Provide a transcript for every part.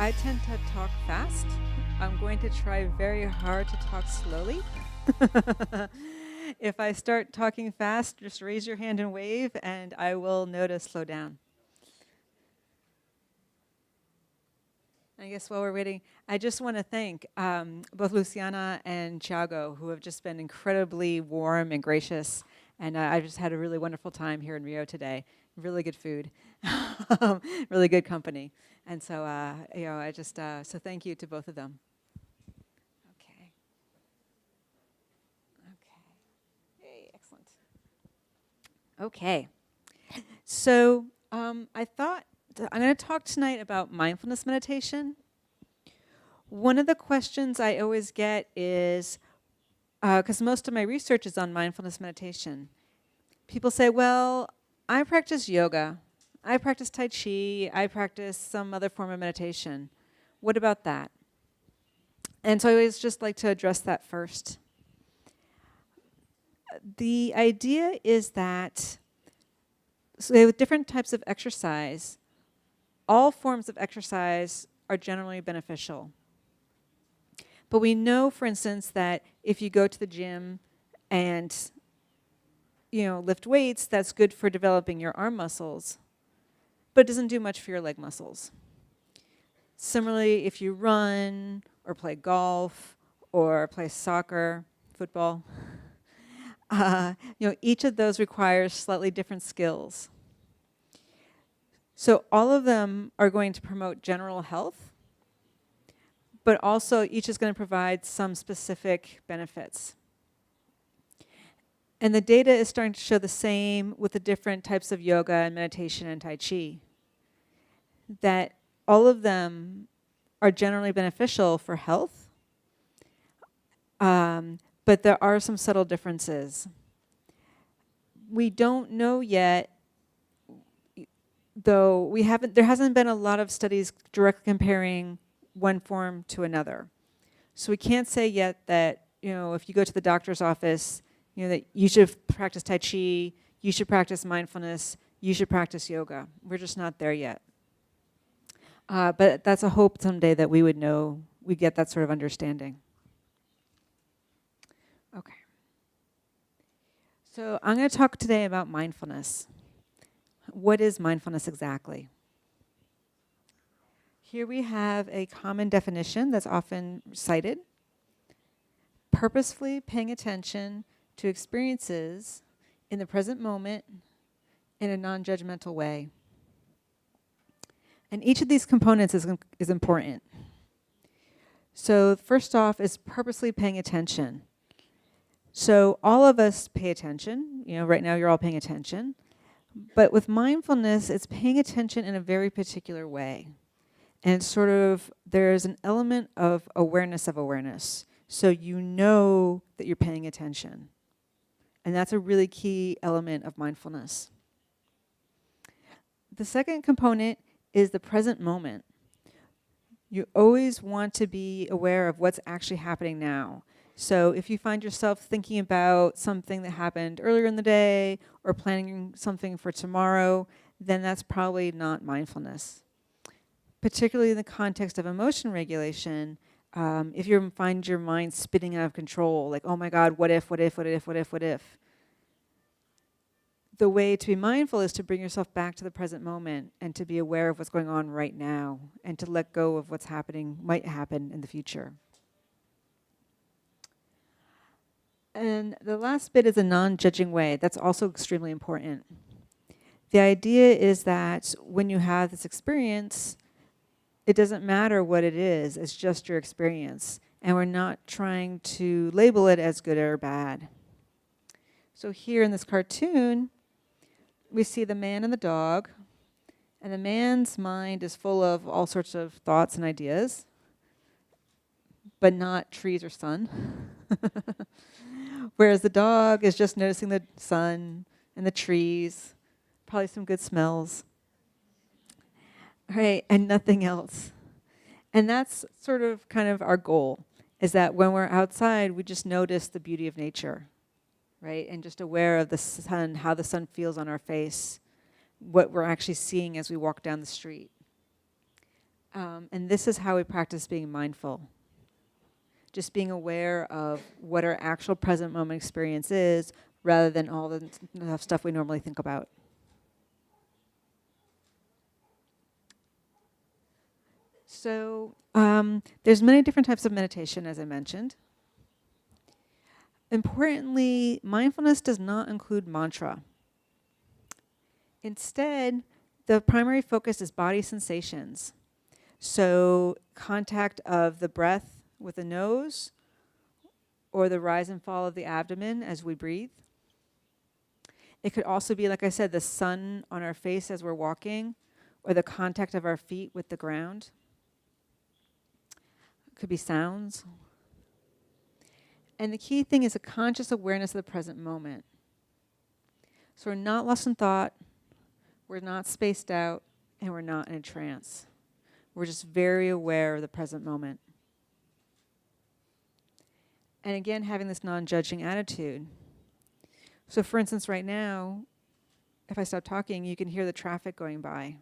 I tend to talk fast. I'm going to try very hard to talk slowly. If I start talking fast, just raise your hand and wave, and I will know to slow down. I guess while we're waiting, I just want to thank both Luciana and Thiago, who have just been incredibly warm and gracious. And I just had a really wonderful time here in Rio today. Really good food, really good company. And so, I just, so thank you to both of them. Okay. Hey, excellent. Okay. So I thought I'm going to talk tonight about mindfulness meditation. One of the questions I always get is, because most of my research is on mindfulness meditation, people say, well, I practice yoga, I practice Tai Chi, I practice some other form of meditation. What about that? And so I always just like to address that first. The idea is that with different types of exercise, all forms of exercise are generally beneficial. But we know, for instance, that if you go to the gym and lift weights, that's good for developing your arm muscles, but it doesn't do much for your leg muscles. Similarly, if you run or play golf or play soccer, football, each of those requires slightly different skills. So all of them are going to promote general health, but also each is going to provide some specific benefits. And the data is starting to show the same with the different types of yoga and meditation and Tai Chi, that all of them are generally beneficial for health, but there are some subtle differences. We don't know yet, though there hasn't been a lot of studies directly comparing one form to another. So we can't say yet that, if you go to the doctor's office, that you should practice Tai Chi, you should practice mindfulness, you should practice yoga. We're just not there yet. But that's a hope someday that we would know, we get that sort of understanding. Okay. So I'm going to talk today about mindfulness. What is mindfulness exactly? Here we have a common definition that's often cited. Purposefully paying attention to experiences in the present moment in a non-judgmental way. And each of these components is important. So first off is purposely paying attention. So all of us pay attention. Right now you're all paying attention. But with mindfulness, it's paying attention in a very particular way. And there's an element of awareness. So you know that you're paying attention. And that's a really key element of mindfulness. The second component is the present moment. You always want to be aware of what's actually happening now. So if you find yourself thinking about something that happened earlier in the day or planning something for tomorrow, then that's probably not mindfulness. Particularly in the context of emotion regulation, if you find your mind spinning out of control, like, oh my God, what if? The way to be mindful is to bring yourself back to the present moment and to be aware of what's going on right now and to let go of what's might happen in the future. And the last bit is a non-judging way. That's also extremely important. The idea is that when you have this experience, it doesn't matter what it is, it's just your experience. And we're not trying to label it as good or bad. So here in this cartoon, we see the man and the dog. And the man's mind is full of all sorts of thoughts and ideas, but not trees or sun. Whereas the dog is just noticing the sun and the trees, probably some good smells. Right, and nothing else. And that's kind of our goal, is that when we're outside, we just notice the beauty of nature, right? And just aware of the sun, how the sun feels on our face, what we're actually seeing as we walk down the street. And this is how we practice being mindful. Just being aware of what our actual present moment experience is, rather than all the stuff we normally think about. So there's many different types of meditation, as I mentioned. Importantly, mindfulness does not include mantra. Instead, the primary focus is body sensations. So contact of the breath with the nose, or the rise and fall of the abdomen as we breathe. It could also be, like I said, the sun on our face as we're walking, or the contact of our feet with the ground. It could be sounds. And the key thing is a conscious awareness of the present moment. So we're not lost in thought, we're not spaced out, and we're not in a trance. We're just very aware of the present moment. And again, having this non-judging attitude. So for instance, right now, if I stop talking, you can hear the traffic going by.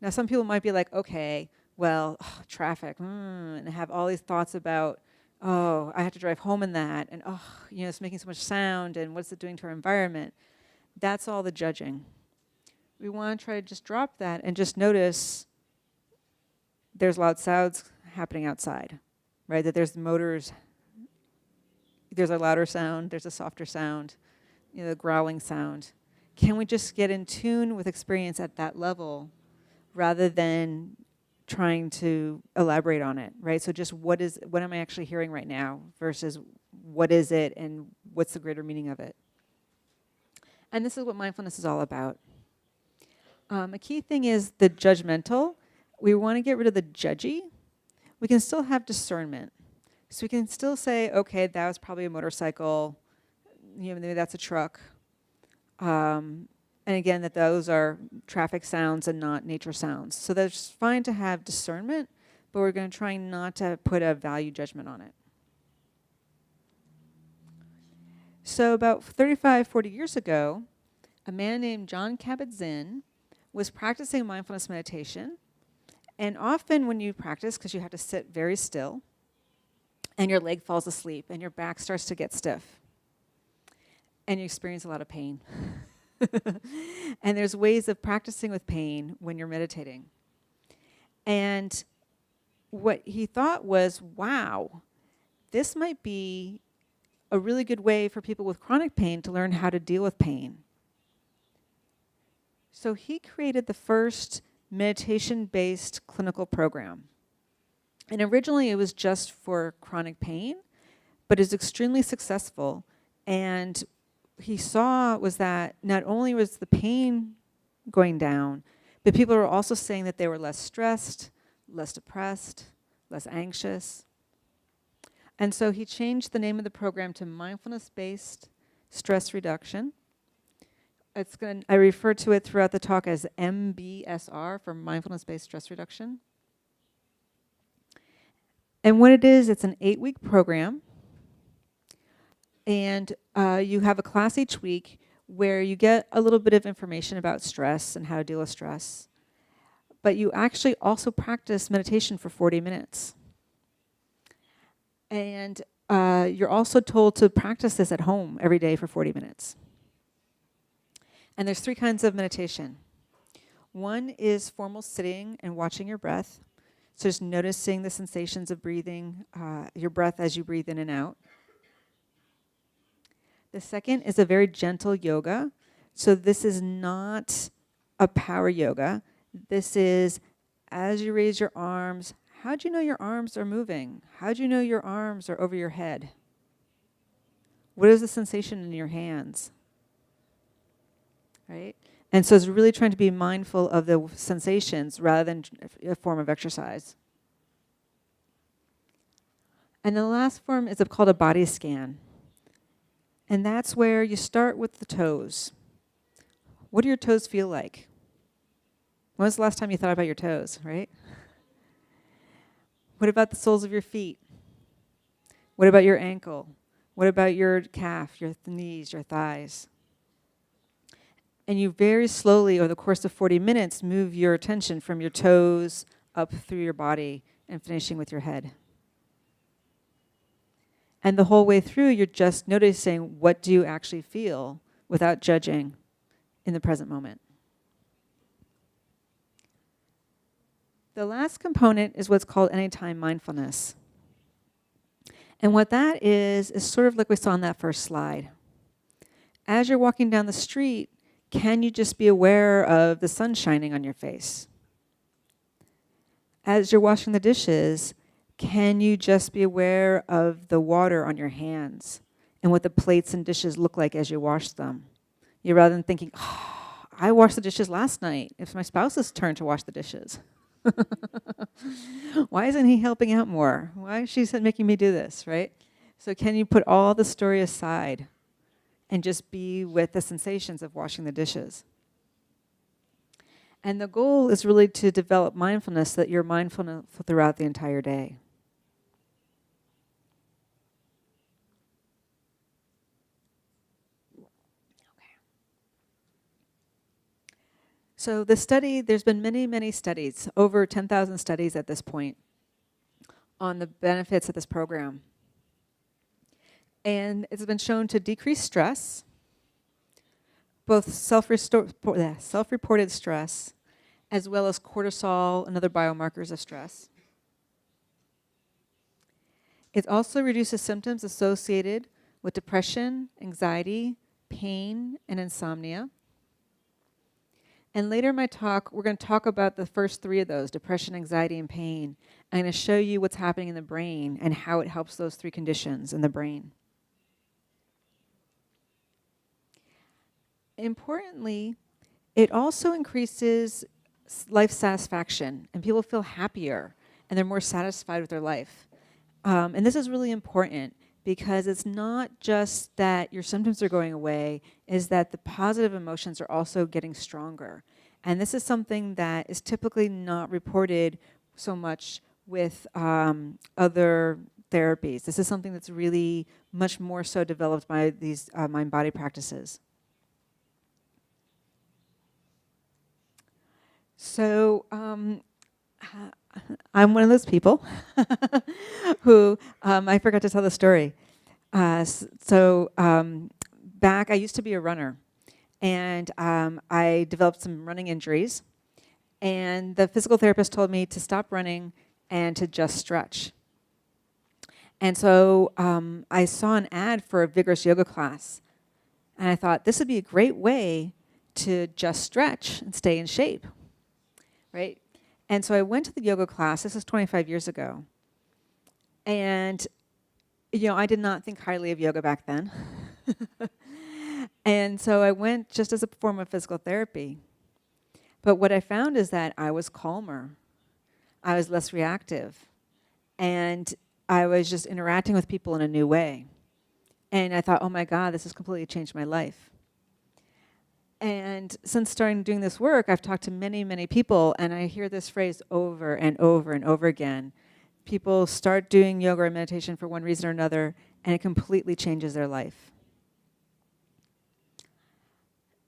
Now some people might be like, okay, well, traffic, and have all these thoughts about, oh, I have to drive home in that, and it's making so much sound, and what's it doing to our environment? That's all the judging. We want to try to just drop that and just notice there's loud sounds happening outside, right? That there's motors, there's a louder sound, there's a softer sound, the growling sound. Can we just get in tune with experience at that level rather than trying to elaborate on it, right? So just what am I actually hearing right now versus what is it and what's the greater meaning of it? And this is what mindfulness is all about. A key thing is the judgmental. We want to get rid of the judgy. We can still have discernment. So we can still say, okay, that was probably a motorcycle, maybe that's a truck. And again, that those are traffic sounds and not nature sounds. So that's fine to have discernment, but we're going to try not to put a value judgment on it. So about 35, 40 years ago, a man named John Kabat-Zinn was practicing mindfulness meditation. And often when you practice, because you have to sit very still, and your leg falls asleep, and your back starts to get stiff, and you experience a lot of pain. And there's ways of practicing with pain when you're meditating. And what he thought was, wow, this might be a really good way for people with chronic pain to learn how to deal with pain. So he created the first meditation-based clinical program. And originally it was just for chronic pain, but it's extremely successful. And he saw was that not only was the pain going down, but people were also saying that they were less stressed, less depressed, less anxious. And so he changed the name of the program to Mindfulness-Based Stress Reduction. I refer to it throughout the talk as MBSR, for Mindfulness-Based Stress Reduction. And what it is, it's an 8-week program. And you have a class each week where you get a little bit of information about stress and how to deal with stress. But you actually also practice meditation for 40 minutes. And you're also told to practice this at home every day for 40 minutes. And there's 3 kinds of meditation. One is formal sitting and watching your breath. So just noticing the sensations of breathing, your breath as you breathe in and out. The second is a very gentle yoga. So this is not a power yoga. This is as you raise your arms, how do you know your arms are moving? How do you know your arms are over your head? What is the sensation in your hands? Right? And so it's really trying to be mindful of the sensations rather than a form of exercise. And the last form is called a body scan. And that's where you start with the toes. What do your toes feel like? When was the last time you thought about your toes, right? What about the soles of your feet? What about your ankle? What about your calf, your knees, your thighs? And you very slowly, over the course of 40 minutes, move your attention from your toes up through your body and finishing with your head. And the whole way through, you're just noticing what do you actually feel without judging in the present moment. The last component is what's called anytime mindfulness. And what that is sort of like we saw on that first slide. As you're walking down the street, can you just be aware of the sun shining on your face? As you're washing the dishes, can you just be aware of the water on your hands and what the plates and dishes look like as you wash them? Rather than thinking, oh, I washed the dishes last night. It's my spouse's turn to wash the dishes. Why isn't he helping out more? Why is she making me do this, right? So can you put all the story aside and just be with the sensations of washing the dishes? And the goal is really to develop mindfulness so that you're mindful throughout the entire day. So the study, there's been many, many studies, over 10,000 studies at this point, on the benefits of this program. And it's been shown to decrease stress, both self-reported stress, as well as cortisol and other biomarkers of stress. It also reduces symptoms associated with depression, anxiety, pain, and insomnia. And later in my talk, we're going to talk about the first three of those, depression, anxiety, and pain. I'm going to show you what's happening in the brain and how it helps those three conditions in the brain. Importantly, it also increases life satisfaction, and people feel happier, and they're more satisfied with their life. And this is really important because it's not just that your symptoms are going away, is that the positive emotions are also getting stronger. And this is something that is typically not reported so much with other therapies. This is something that's really much more so developed by these mind-body practices. So I'm one of those people who, I forgot to tell the story. Back, I used to be a runner, and I developed some running injuries, and the physical therapist told me to stop running and to just stretch. And so I saw an ad for a vigorous yoga class, and I thought this would be a great way to just stretch and stay in shape, right? And so I went to the yoga class. This was 25 years ago. And, I did not think highly of yoga back then. And so I went just as a form of physical therapy. But what I found is that I was calmer. I was less reactive. And I was just interacting with people in a new way. And I thought, oh my God, this has completely changed my life. And since starting doing this work, I've talked to many, many people, and I hear this phrase over and over and over again. People start doing yoga or meditation for one reason or another, and it completely changes their life.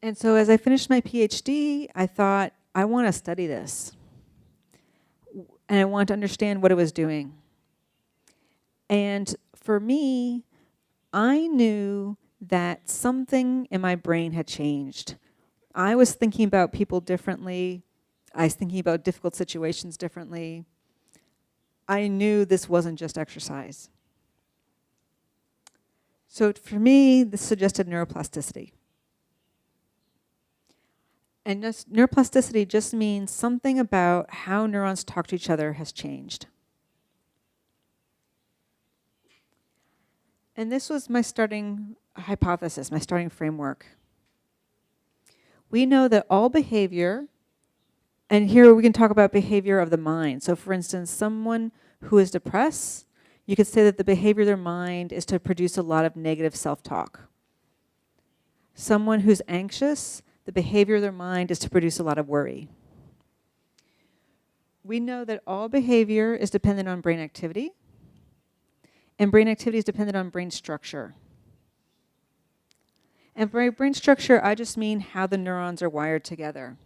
And so as I finished my PhD, I thought, I want to study this. And I want to understand what it was doing. And for me, I knew that something in my brain had changed. I was thinking about people differently. I was thinking about difficult situations differently. I knew this wasn't just exercise. So for me, this suggested neuroplasticity. And neuroplasticity just means something about how neurons talk to each other has changed. And this was my starting hypothesis, my starting framework. We know that all behavior, and here we can talk about behavior of the mind. So for instance, someone who is depressed, you could say that the behavior of their mind is to produce a lot of negative self-talk. Someone who's anxious, the behavior of their mind is to produce a lot of worry. We know that all behavior is dependent on brain activity, and brain activity is dependent on brain structure. And by brain structure, I just mean how the neurons are wired together.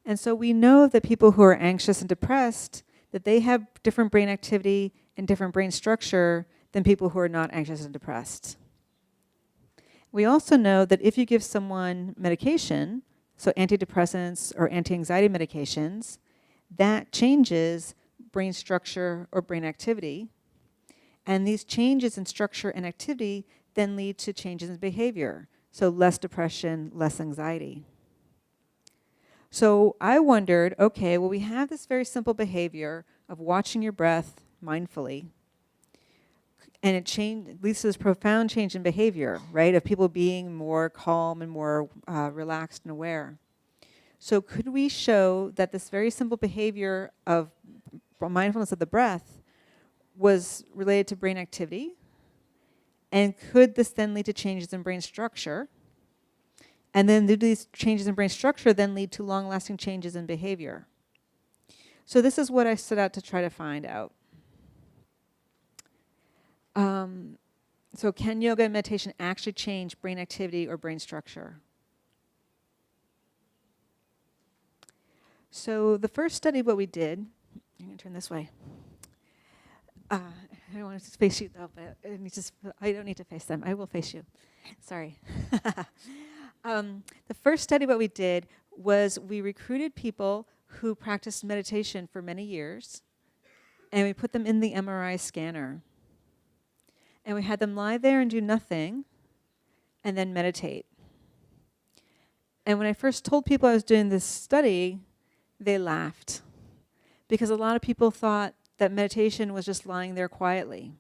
And so we know that people who are anxious and depressed, that they have different brain activity and different brain structure than people who are not anxious and depressed. We also know that if you give someone medication, so antidepressants or anti-anxiety medications, that changes brain structure or brain activity. And these changes in structure and activity then lead to changes in behavior. So less depression, less anxiety. So I wondered, okay, well, we have this very simple behavior of watching your breath mindfully. And it leads to this profound change in behavior, right? Of people being more calm and more relaxed and aware. So could we show that this very simple behavior of mindfulness of the breath was related to brain activity? And could this then lead to changes in brain structure? And then do these changes in brain structure then lead to long-lasting changes in behavior? So this is what I set out to try to find out. So can yoga and meditation actually change brain activity or brain structure? So the first study, what we did, I'm going to turn this way. I don't want to face you though, but I don't need to face them. I will face you. Sorry. The first study, what we did was we recruited people who practiced meditation for many years, and we put them in the MRI scanner. And we had them lie there and do nothing, and then meditate. And when I first told people I was doing this study, they laughed. Because a lot of people thought that meditation was just lying there quietly.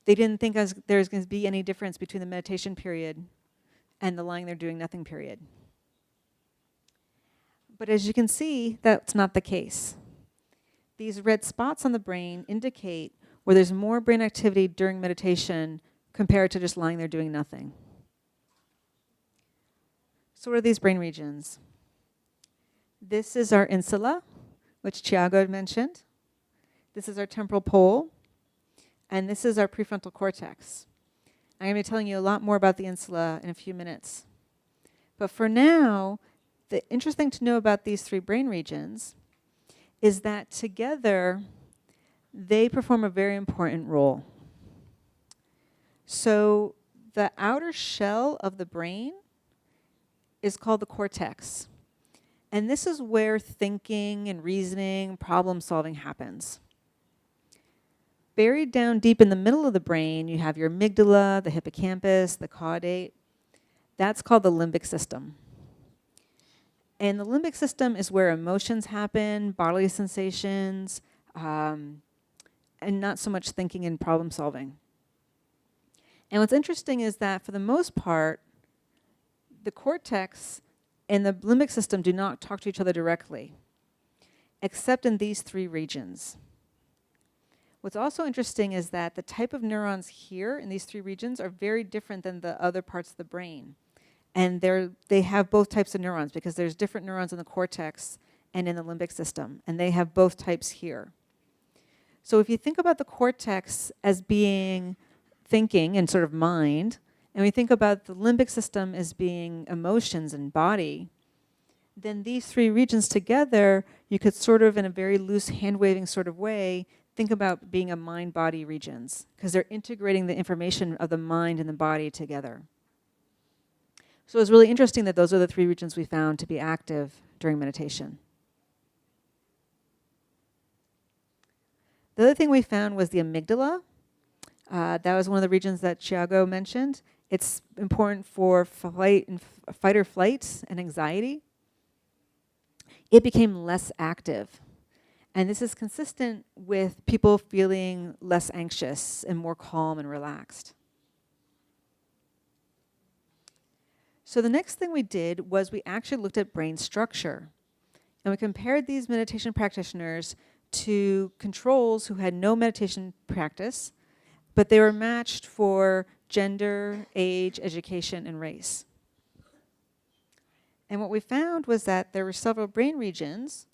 They didn't think there was going to be any difference between the meditation period and the lying there doing nothing period. But as you can see, that's not the case. These red spots on the brain indicate where there's more brain activity during meditation compared to just lying there doing nothing. So what are these brain regions? This is our insula, which Thiago mentioned. This is our temporal pole. And this is our prefrontal cortex. I'm going to be telling you a lot more about the insula in a few minutes. But for now, the interesting to know about these three brain regions is that together, they perform a very important role. So the outer shell of the brain is called the cortex. And this is where thinking and reasoning, problem solving happens. Buried down deep in the middle of the brain, you have your amygdala, the hippocampus, the caudate. That's called the limbic system. And the limbic system is where emotions happen, bodily sensations, and not so much thinking and problem solving. And what's interesting is that for the most part, the cortex and the limbic system do not talk to each other directly, except in these three regions. What's also interesting is that the type of neurons here in these three regions are very different than the other parts of the brain. And they have both types of neurons because there's different neurons in the cortex and in the limbic system, and they have both types here. So if you think about the cortex as being thinking and sort of mind, and we think about the limbic system as being emotions and body, then these three regions together, you could sort of, in a very loose hand-waving sort of way, think about being a mind-body regions, because they're integrating the information of the mind and the body together. So it was really interesting that those are the three regions we found to be active during meditation. The other thing we found was the amygdala. That was one of the regions that Thiago mentioned. It's important for fight or flight and anxiety. It became less active. And this is consistent with people feeling less anxious and more calm and relaxed. So the next thing we did was we actually looked at brain structure. And we compared these meditation practitioners to controls who had no meditation practice, but they were matched for gender, age, education, and race. And what we found was that there were several brain regions,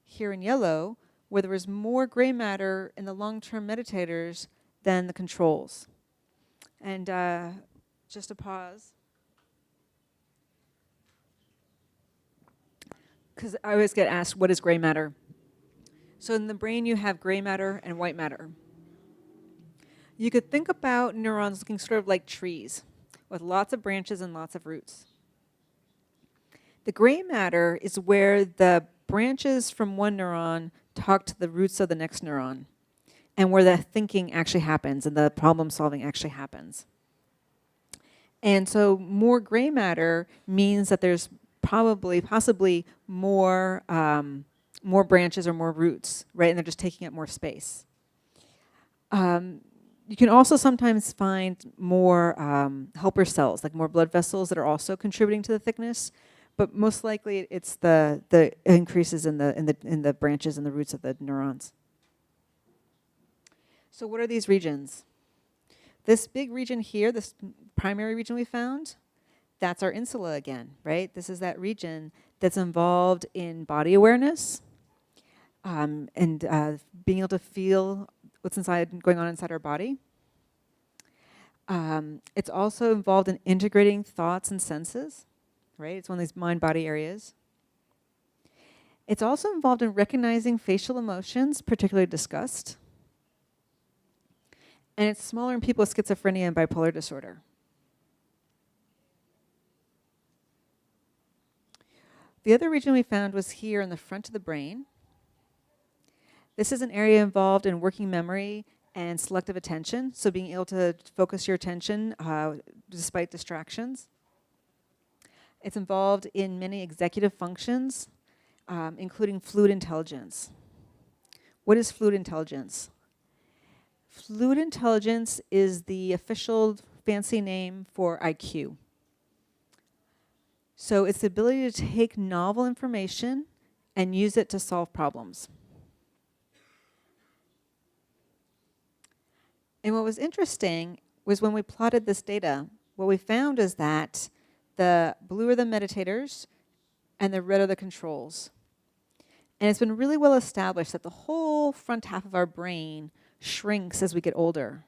here in yellow, where there was more gray matter in the long-term meditators than the controls. And just a pause. Because I always get asked, what is gray matter? So in the brain, you have gray matter and white matter. You could think about neurons looking sort of like trees with lots of branches and lots of roots. The gray matter is where the branches from one neuron talk to the roots of the next neuron, and where the thinking actually happens and the problem solving actually happens. And so more gray matter means that there's possibly more branches or more roots, right? And they're just taking up more space. You can also sometimes find more helper cells, like more blood vessels that are also contributing to the thickness. But most likely, it's the increases in the branches and the roots of the neurons. So what are these regions? This big region here, this primary region we found, that's our insula again, right? This is that region that's involved in body awareness and being able to feel what's going on inside our body. It's also involved in integrating thoughts and senses, right? It's one of these mind-body areas. It's also involved in recognizing facial emotions, particularly disgust. And it's smaller in people with schizophrenia and bipolar disorder. The other region we found was here in the front of the brain. This is an area involved in working memory and selective attention, so being able to focus your attention despite distractions. It's involved in many executive functions, including fluid intelligence. What is fluid intelligence? Fluid intelligence is the official fancy name for IQ. So it's the ability to take novel information and use it to solve problems. And what was interesting was when we plotted this data, what we found is that the blue are the meditators and the red are the controls. And it's been really well established that the whole front half of our brain shrinks as we get older.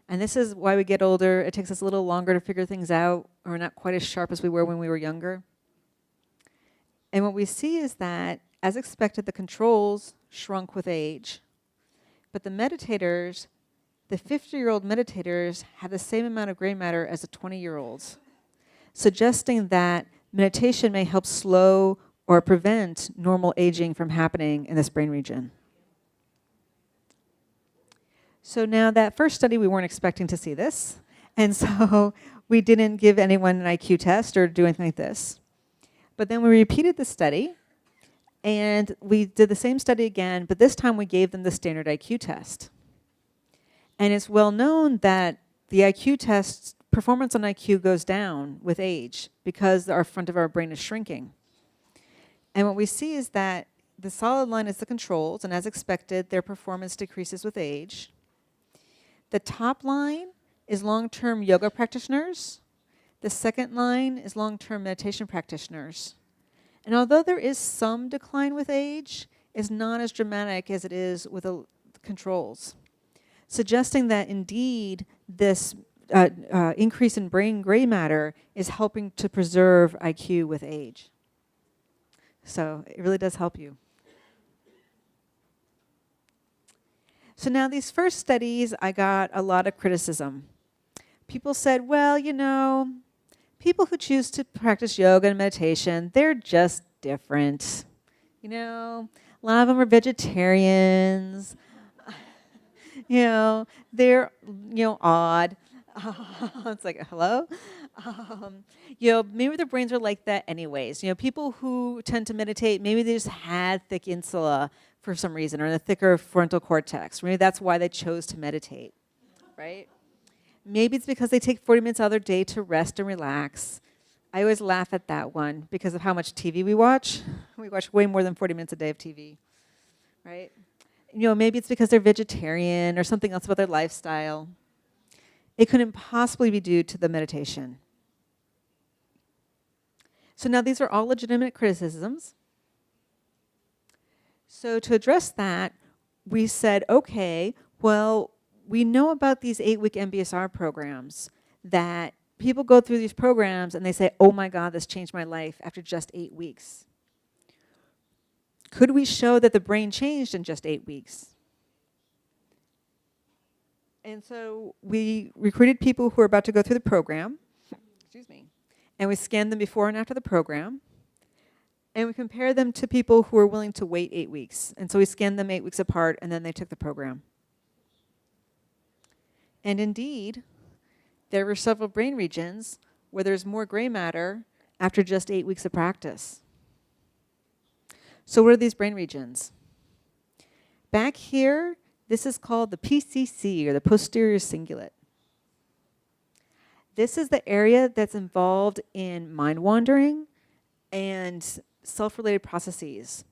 And this is why we get older. It takes us a little longer to figure things out, or we're not quite as sharp as we were when we were younger. And what we see is that, as expected, the controls shrunk with age. But the meditators, the 50-year-old meditators, have the same amount of gray matter as the 20-year-olds, suggesting that meditation may help slow or prevent normal aging from happening in this brain region. So now that first study, we weren't expecting to see this. And so we didn't give anyone an IQ test or do anything like this. But then we repeated the study, and we did the same study again, but this time we gave them the standard IQ test. And it's well known that the IQ test, performance on IQ goes down with age because our front of our brain is shrinking. And what we see is that the solid line is the controls, and as expected, their performance decreases with age. The top line is long-term yoga practitioners. The second line is long-term meditation practitioners. And although there is some decline with age, it's not as dramatic as it is with the controls, suggesting that indeed this increase in brain gray matter is helping to preserve IQ with age. So it really does help you. So now these first studies, I got a lot of criticism. People said, well, you know, people who choose to practice yoga and meditation, they're just different. You know, a lot of them are vegetarians. You know, they're, odd. It's like, hello? Maybe their brains are like that anyways. People who tend to meditate, maybe they just had thick insula for some reason, or the thicker frontal cortex. Maybe that's why they chose to meditate, right? Maybe it's because they take 40 minutes out of their day to rest and relax. I always laugh at that one because of how much TV we watch. We watch way more than 40 minutes a day of TV, right? Maybe it's because they're vegetarian or something else about their lifestyle. It couldn't possibly be due to the meditation. So now these are all legitimate criticisms. So to address that, we said, okay, well, we know about these 8-week MBSR programs that people go through these programs and they say, oh my God, this changed my life after just 8 weeks. Could we show that the brain changed in just 8 weeks? And so we recruited people who were about to go through the program, excuse me, and we scanned them before and after the program, and we compared them to people who were willing to wait 8 weeks. And so we scanned them 8 weeks apart, and then they took the program. And indeed, there were several brain regions where there's more gray matter after just 8 weeks of practice. So what are these brain regions? Back here, this is called the PCC, or the posterior cingulate. This is the area that's involved in mind wandering and self-related processes.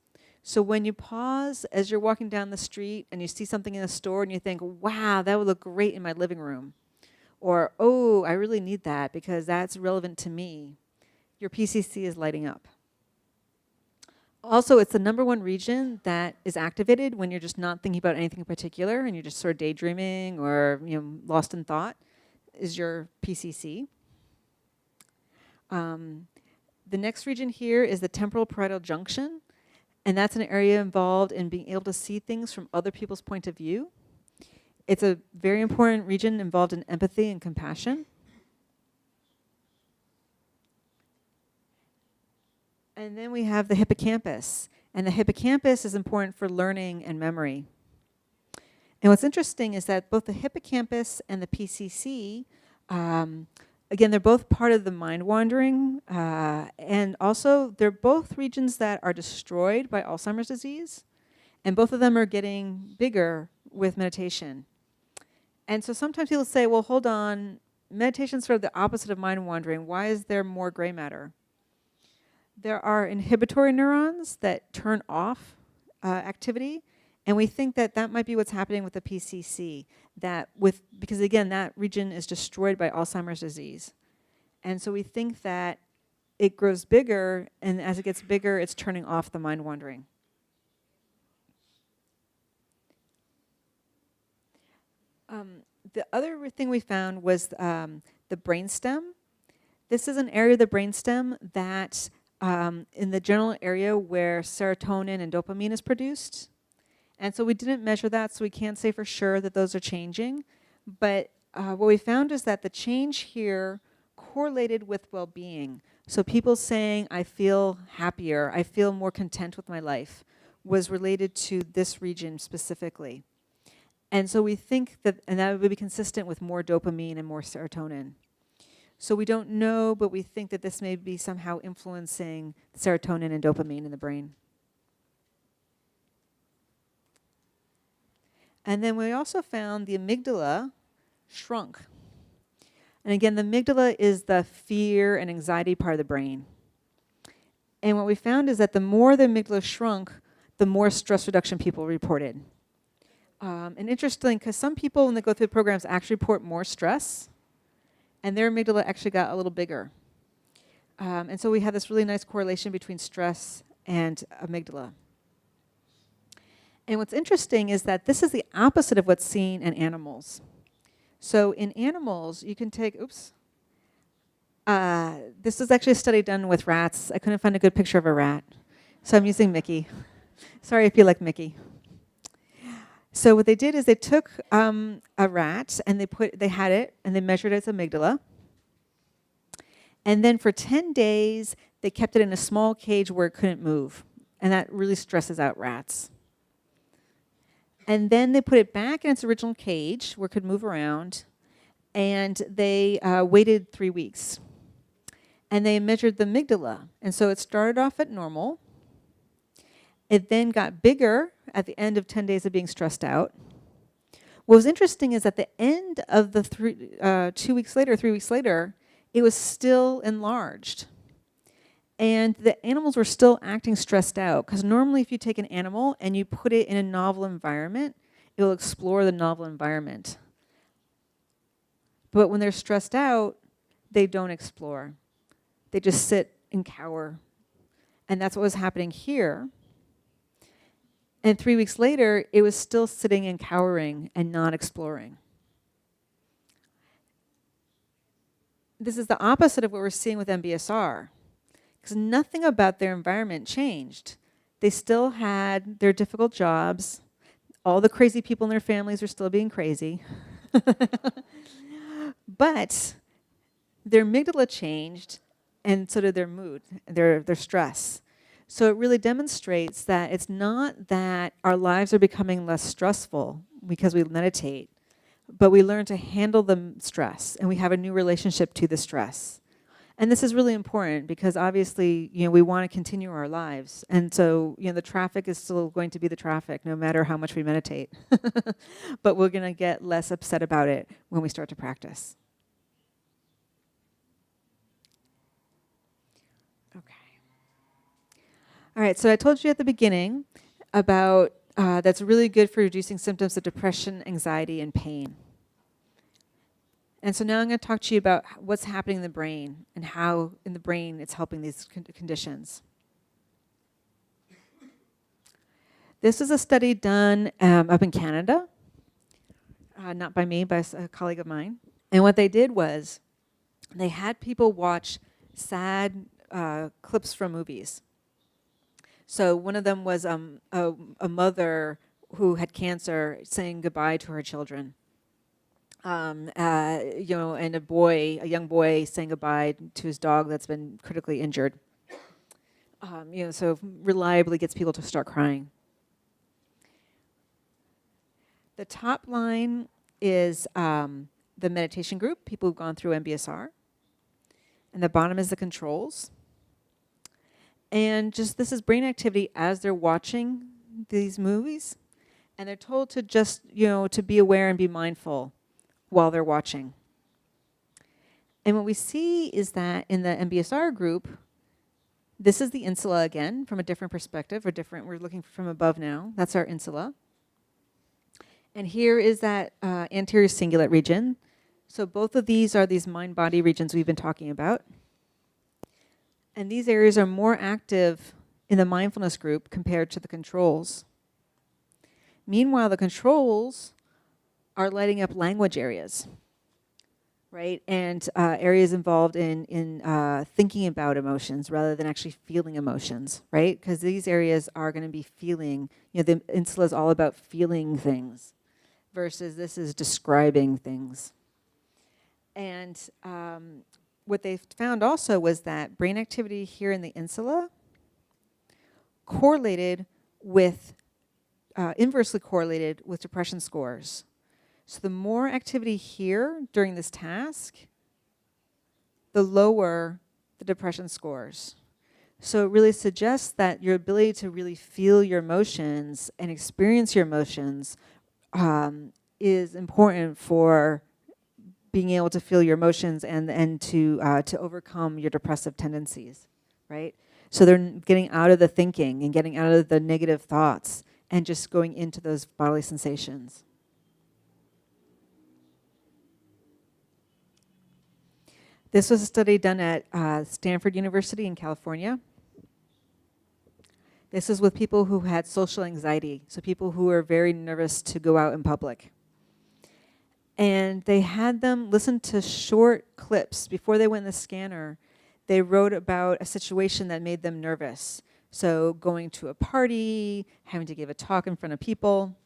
So when you pause as you're walking down the street and you see something in a store and you think, wow, that would look great in my living room. Or, oh, I really need that because that's relevant to me. Your PCC is lighting up. Also, it's the #1 region that is activated when you're just not thinking about anything in particular and you're just sort of daydreaming or lost in thought, is your PCC. The next region here is the temporal parietal junction, and that's an area involved in being able to see things from other people's point of view. It's a very important region involved in empathy and compassion. And then we have the hippocampus. And the hippocampus is important for learning and memory. And what's interesting is that both the hippocampus and the PCC, again, they're both part of the mind wandering. And also, they're both regions that are destroyed by Alzheimer's disease. And both of them are getting bigger with meditation. And so sometimes people say, well, hold on, meditation's sort of the opposite of mind wandering. Why is there more gray matter? There are inhibitory neurons that turn off activity, and we think that that might be what's happening with the PCC, because again, that region is destroyed by Alzheimer's disease. And so we think that it grows bigger, and as it gets bigger, it's turning off the mind wandering. The other thing we found was the brainstem. This is an area of the brainstem that in the general area where serotonin and dopamine is produced. And so we didn't measure that, so we can't say for sure that those are changing. But what we found is that the change here correlated with well-being. So people saying, I feel happier, I feel more content with my life, was related to this region specifically. And so we think that, and that would be consistent with more dopamine and more serotonin. So we don't know, but we think that this may be somehow influencing serotonin and dopamine in the brain. And then we also found the amygdala shrunk. And again, the amygdala is the fear and anxiety part of the brain. And what we found is that the more the amygdala shrunk, the more stress reduction people reported. And interesting, because some people, when they go through the programs, actually report more stress, and their amygdala actually got a little bigger. And so we have this really nice correlation between stress and amygdala. And what's interesting is that this is the opposite of what's seen in animals. So in animals, you can take, this is actually a study done with rats. I couldn't find a good picture of a rat, so I'm using Mickey. Sorry if you like Mickey. So what they did is they took a rat and they had it and they measured its amygdala. And then for 10 days, they kept it in a small cage where it couldn't move. And that really stresses out rats. And then they put it back in its original cage where it could move around. And they waited 3 weeks. And they measured the amygdala. And so it started off at normal. It then got bigger at the end of 10 days of being stressed out. What was interesting is at the end of the 3 weeks later, it was still enlarged. And the animals were still acting stressed out, because normally if you take an animal and you put it in a novel environment, it will explore the novel environment. But when they're stressed out, they don't explore. They just sit and cower. And that's what was happening here. And 3 weeks later, it was still sitting and cowering and not exploring. this is the opposite of what we're seeing with MBSR, because nothing about their environment changed. They still had their difficult jobs. All the crazy people in their families are still being crazy. But their amygdala changed, and so did their mood, their stress. So it really demonstrates that it's not that our lives are becoming less stressful because we meditate, but we learn to handle the stress, and we have a new relationship to the stress. And this is really important because obviously, we want to continue our lives. And so, the traffic is still going to be the traffic no matter how much we meditate. But we're going to get less upset about it when we start to practice. Okay. All right, so I told you at the beginning about that's really good for reducing symptoms of depression, anxiety, and pain. And so now I'm going to talk to you about what's happening in the brain and how in the brain it's helping these conditions. This is a study done up in Canada, not by me, by a colleague of mine. And what they did was they had people watch sad clips from movies. So one of them was a mother who had cancer saying goodbye to her children. And a young boy saying goodbye to his dog that's been critically injured. So reliably gets people to start crying. The top line is the meditation group, people who've gone through MBSR. And the bottom is the controls. And this is brain activity as they're watching these movies. And they're told to just, to be aware and be mindful while they're watching. And what we see is that in the MBSR group, this is the insula again, from a different perspective, we're looking from above now. That's our insula. And here is that anterior cingulate region. So both of these are these mind-body regions we've been talking about. And these areas are more active in the mindfulness group compared to the controls. Meanwhile, the controls are lighting up language areas, right? And areas involved in thinking about emotions rather than actually feeling emotions, right? Because these areas are going to be feeling, the insula is all about feeling things versus this is describing things. And what they found also was that brain activity here in the insula correlated with, inversely correlated with depression scores. So the more activity here during this task, the lower the depression scores. So it really suggests that your ability to really feel your emotions and experience your emotions is important for being able to feel your emotions and to overcome your depressive tendencies, right? So they're getting out of the thinking and getting out of the negative thoughts and just going into those bodily sensations. This was a study done at Stanford University in California. This is with people who had social anxiety, so people who are very nervous to go out in public. And they had them listen to short clips. Before they went in the scanner, they wrote about a situation that made them nervous. So going to a party, having to give a talk in front of people.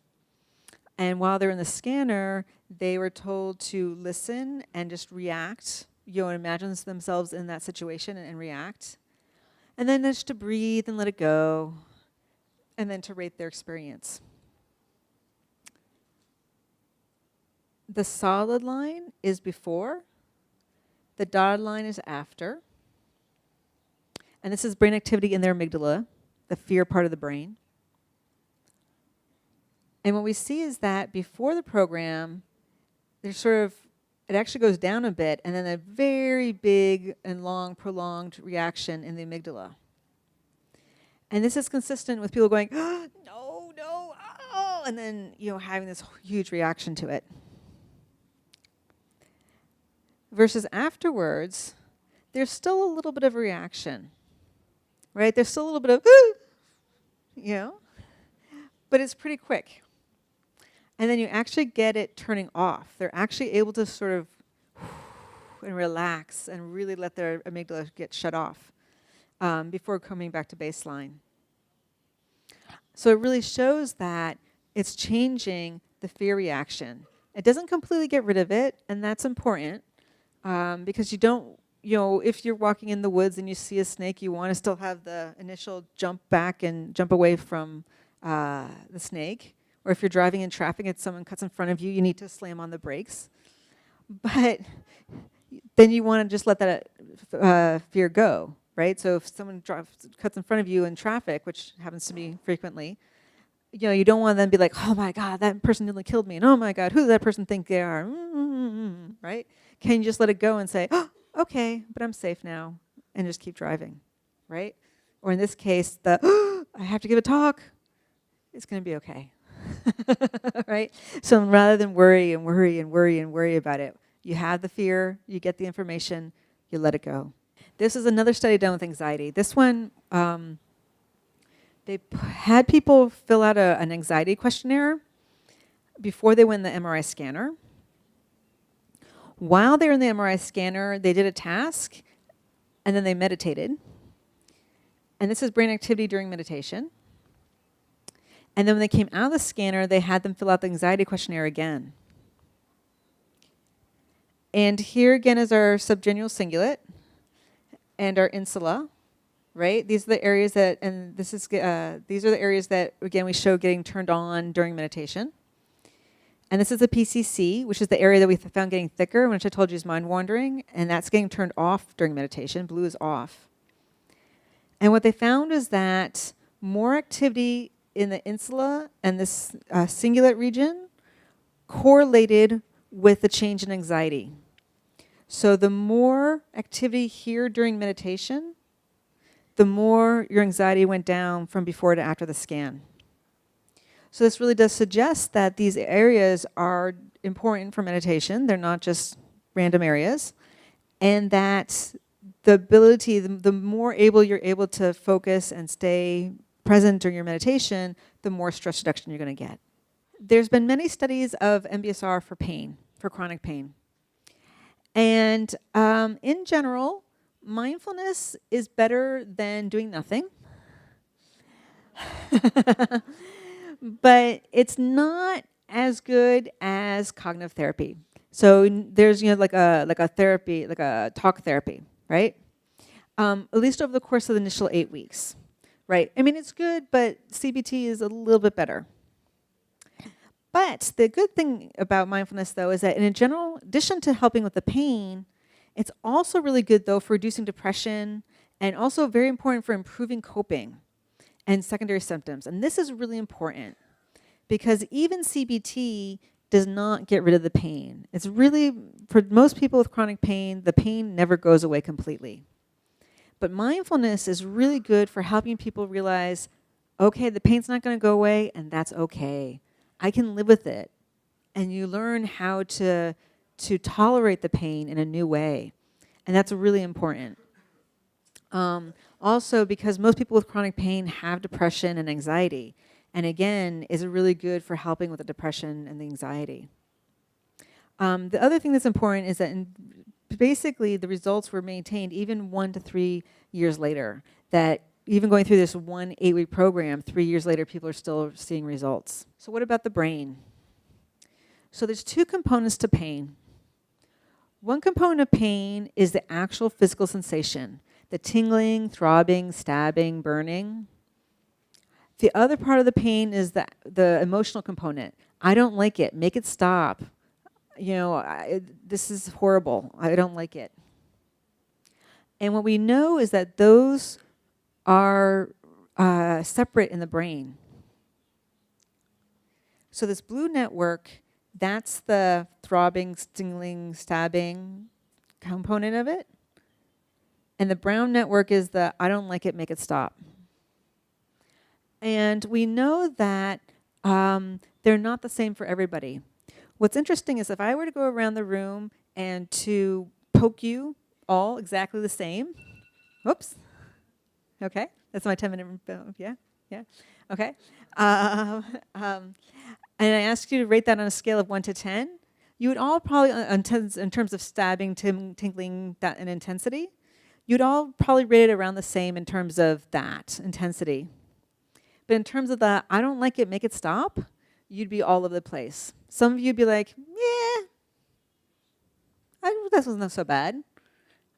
And while they're in the scanner, they were told to listen and just react, and imagine themselves in that situation and react. And then just to breathe and let it go. And then to rate their experience. The solid line is before. The dotted line is after. And this is brain activity in their amygdala, the fear part of the brain. And what we see is that before the program, there's it actually goes down a bit, and then a very big and long, prolonged reaction in the amygdala. And this is consistent with people going, oh, no, oh, and then, having this huge reaction to it. Versus afterwards, there's still a little bit of a reaction, right? There's still a little bit of, but it's pretty quick. And then you actually get it turning off. They're actually able to sort of and relax and really let their amygdala get shut off before coming back to baseline. So it really shows that it's changing the fear reaction. It doesn't completely get rid of it, and that's important because you don't, if you're walking in the woods and you see a snake, you want to still have the initial jump back and jump away from the snake. Or if you're driving in traffic and someone cuts in front of you, you need to slam on the brakes. But then you want to just let that fear go, right? So if someone cuts in front of you in traffic, which happens to me frequently, you don't want them to be like, oh my God, that person nearly killed me. And oh my God, who does that person think they are? Right? Can you just let it go and say, oh, okay, but I'm safe now, and just keep driving, right? Or in this case, I have to give a talk. It's going to be okay. Right? So rather than worry and worry and worry and worry about it, you have the fear, you get the information, you let it go. This is another study done with anxiety. This one, they had people fill out an anxiety questionnaire before they went in the MRI scanner. While they were in the MRI scanner, they did a task, and then they meditated. And this is brain activity during meditation. And then when they came out of the scanner, they had them fill out the anxiety questionnaire again. And here again is our subgenual cingulate and our insula, right? These are the areas that, and these are the areas that, again, we show getting turned on during meditation. And this is the PCC, which is the area that we found getting thicker, which I told you is mind wandering, and that's getting turned off during meditation. Blue is off. And what they found is that more activity in the insula and this cingulate region correlated with the change in anxiety. So the more activity here during meditation, the more your anxiety went down from before to after the scan. So this really does suggest that these areas are important for meditation. They're not just random areas. And that the ability, the more you're able to focus and stay present during your meditation, the more stress reduction you're going to get. There's been many studies of MBSR for pain, for chronic pain. And in general, mindfulness is better than doing nothing. But it's not as good as cognitive therapy. So there's like a therapy, like a talk therapy, right? At least over the course of the initial 8 weeks, right? I mean, it's good, but CBT is a little bit better. But the good thing about mindfulness, though, is that in addition to helping with the pain, it's also really good, though, for reducing depression and also very important for improving coping and secondary symptoms. And this is really important because even CBT does not get rid of the pain. It's really, for most people with chronic pain, the pain never goes away completely. But mindfulness is really good for helping people realize, okay, the pain's not going to go away, and that's okay. I can live with it. And you learn how to tolerate the pain in a new way. And that's really important. Also, because most people with chronic pain have depression and anxiety. And again, is really good for helping with the depression and the anxiety. The other thing that's important is that basically the results were maintained even 1 to 3 years later. That even going through this 1 8-week program, 3 years later, people are still seeing results. So what about the brain? So there's 2 components to pain. One component of pain is the actual physical sensation, the tingling, throbbing, stabbing, burning. The other part of the pain is the emotional component. I don't like it. Make it stop. This is horrible. I don't like it. And what we know is that those are separate in the brain. So this blue network, that's the throbbing, tingling, stabbing component of it. And the brown network is the I don't like it, make it stop. And we know that they're not the same for everybody. What's interesting is if I were to go around the room and to poke you all exactly the same, whoops, okay, that's my 10-minute, yeah, okay. And I ask you to rate that on a scale of 1 to 10, you would all probably, in terms of stabbing, tingling, that and intensity, you'd all probably rate it around the same in terms of that intensity. But in terms of the, I don't like it, make it stop, you'd be all over the place. Some of you'd be like, yeah, that wasn't so bad.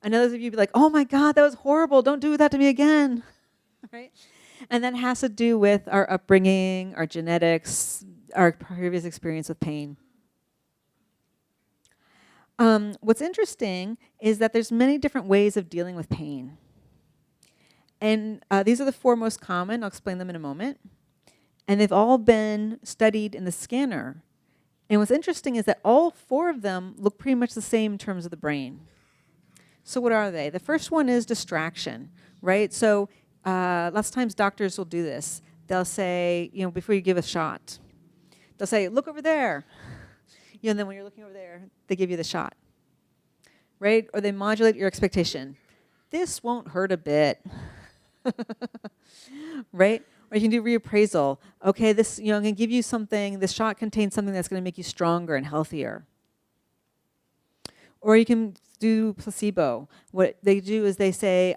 And others of you would be like, oh my God, that was horrible, don't do that to me again, right? And that has to do with our upbringing, our genetics, our previous experience with pain. What's interesting is that there's many different ways of dealing with pain. And these are the 4 most common. I'll explain them in a moment. And they've all been studied in the scanner. And what's interesting is that all 4 of them look pretty much the same in terms of the brain. So what are they? The first one is distraction, right? So lots of times doctors will do this. They'll say, before you give a shot, they'll say, look over there. And then when you're looking over there, they give you the shot, right? Or they modulate your expectation. This won't hurt a bit, right? Or you can do reappraisal. Okay, this, I'm going to give you something, this shot contains something that's going to make you stronger and healthier. Or you can do placebo. What they do is they say,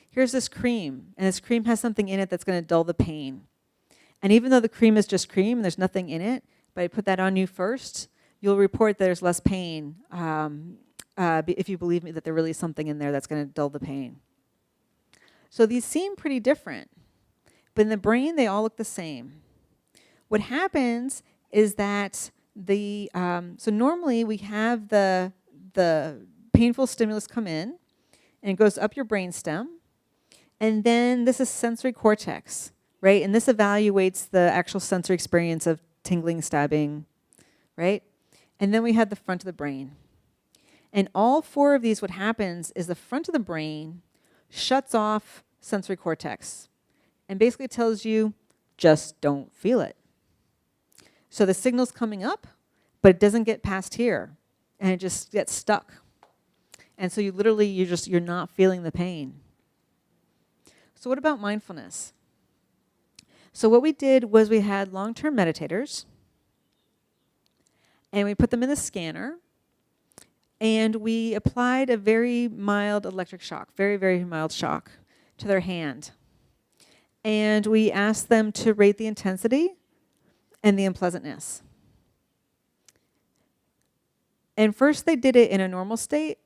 here's this cream, and this cream has something in it that's going to dull the pain. And even though the cream is just cream and there's nothing in it, but I put that on you first, you'll report that there's less pain if you believe me that there really is something in there that's going to dull the pain. So these seem pretty different, but in the brain they all look the same. What happens is that so normally we have the painful stimulus come in, and it goes up your brainstem, and then this is sensory cortex, right? And this evaluates the actual sensory experience of tingling, stabbing, right? And then we had the front of the brain. And all 4 of these, what happens is the front of the brain shuts off sensory cortex and basically tells you, just don't feel it. So the signal's coming up, but it doesn't get past here, and it just gets stuck. And so you're not feeling the pain. So what about mindfulness? So what we did was we had long-term meditators, and we put them in the scanner, and we applied a very mild electric shock, very, very mild shock, to their hand. And we asked them to rate the intensity and the unpleasantness. And first they did it in a normal state,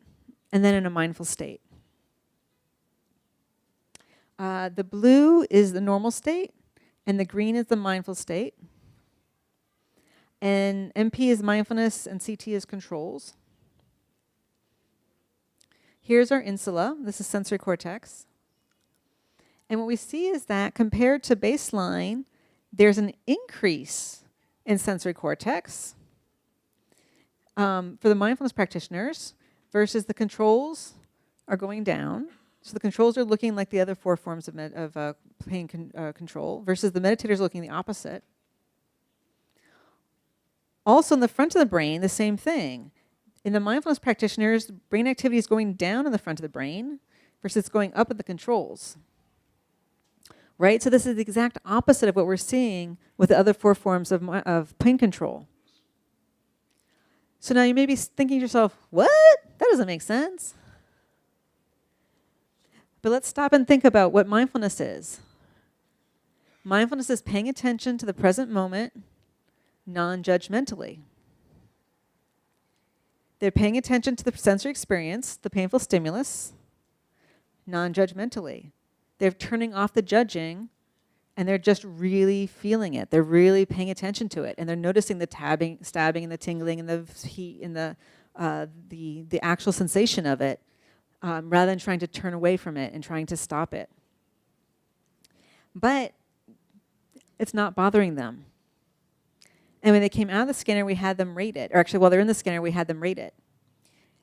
and then in a mindful state. The blue is the normal state, and the green is the mindful state. And MP is mindfulness, and CT is controls. Here's our insula. This is sensory cortex. And what we see is that compared to baseline, there's an increase in sensory cortex for the mindfulness practitioners versus the controls are going down. So the controls are looking like the other 4 forms of pain control versus the meditators looking the opposite. Also in the front of the brain, the same thing. In the mindfulness practitioners, brain activity is going down in the front of the brain versus going up in the controls. Right? So this is the exact opposite of what we're seeing with the other 4 forms of pain control. So now you may be thinking to yourself, what? That doesn't make sense. But let's stop and think about what mindfulness is. Mindfulness is paying attention to the present moment non-judgmentally. They're paying attention to the sensory experience, the painful stimulus, non-judgmentally. They're turning off the judging, and they're just really feeling it. They're really paying attention to it, and they're noticing the stabbing, and the tingling, and the heat, and the actual sensation of it, rather than trying to turn away from it and trying to stop it. But it's not bothering them. And when they came out of the scanner, we had them rate it. Or actually, while they're in the scanner, we had them rate it.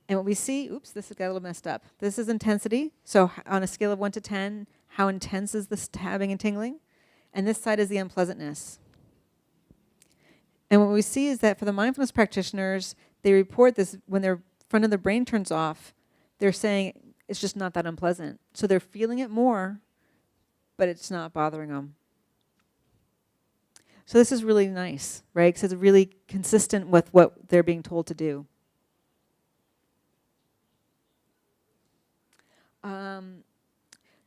And what we see, oops, this got a little messed up. This is intensity. So on a scale of 1 to 10, how intense is the stabbing and tingling? And this side is the unpleasantness. And what we see is that for the mindfulness practitioners, they report this when their front of the brain turns off, they're saying it's just not that unpleasant. So they're feeling it more, but it's not bothering them. So this is really nice, right? Because it's really consistent with what they're being told to do.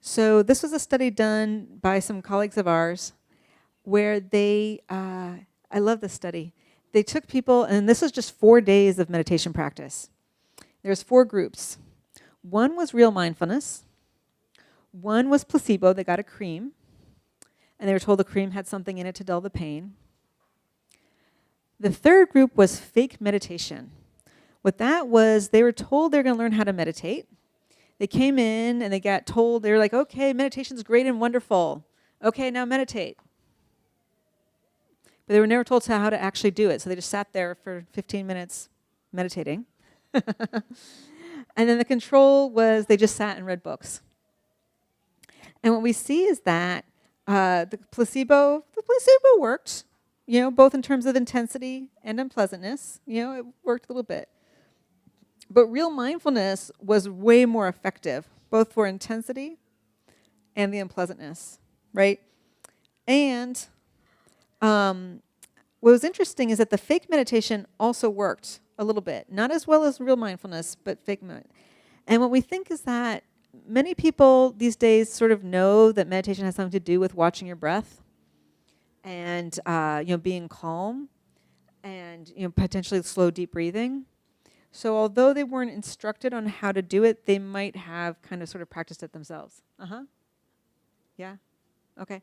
So this was a study done by some colleagues of ours where they, I love this study. They took people, and this was just 4 days of meditation practice. There's 4 groups. One was real mindfulness. One was placebo. They got a cream. And they were told the cream had something in it to dull the pain. The third group was fake meditation. What that was, they were told they were going to learn how to meditate. They came in and they got told, they were like, okay, meditation's great and wonderful. Okay, now meditate. But they were never told how to actually do it. So they just sat there for 15 minutes meditating. And then the control was they just sat and read books. And what we see is that the placebo worked, both in terms of intensity and unpleasantness. It worked a little bit. But real mindfulness was way more effective, both for intensity and the unpleasantness, right? And what was interesting is that the fake meditation also worked a little bit. Not as well as real mindfulness, but fake meditation. And what we think is that many people these days sort of know that meditation has something to do with watching your breath and being calm and potentially slow, deep breathing. So although they weren't instructed on how to do it, they might have kind of sort of practiced it themselves. Yeah? Okay.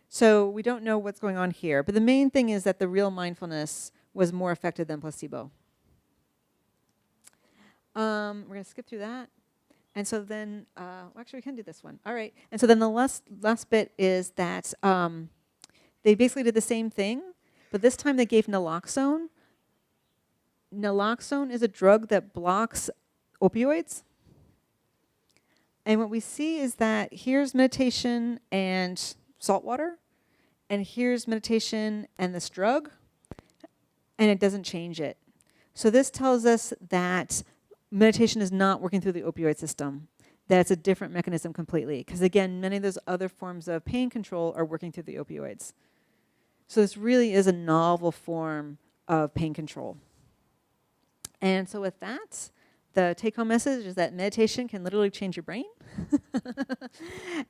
So we don't know what's going on here. But the main thing is that the real mindfulness was more effective than placebo. We're going to skip through that. And so then, actually we can do this one. All right. And so then the last bit is that they basically did the same thing, but this time they gave naloxone. Naloxone is a drug that blocks opioids. And what we see is that here's meditation and salt water, and here's meditation and this drug, and it doesn't change it. So this tells us that meditation is not working through the opioid system, that it's a different mechanism completely. Because again, many of those other forms of pain control are working through the opioids. So this really is a novel form of pain control. And so with that, the take-home message is that meditation can literally change your brain.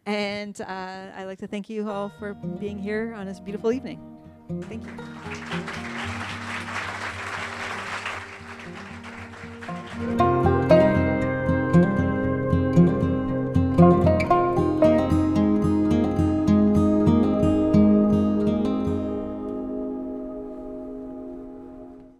And I'd like to thank you all for being here on this beautiful evening. Thank you.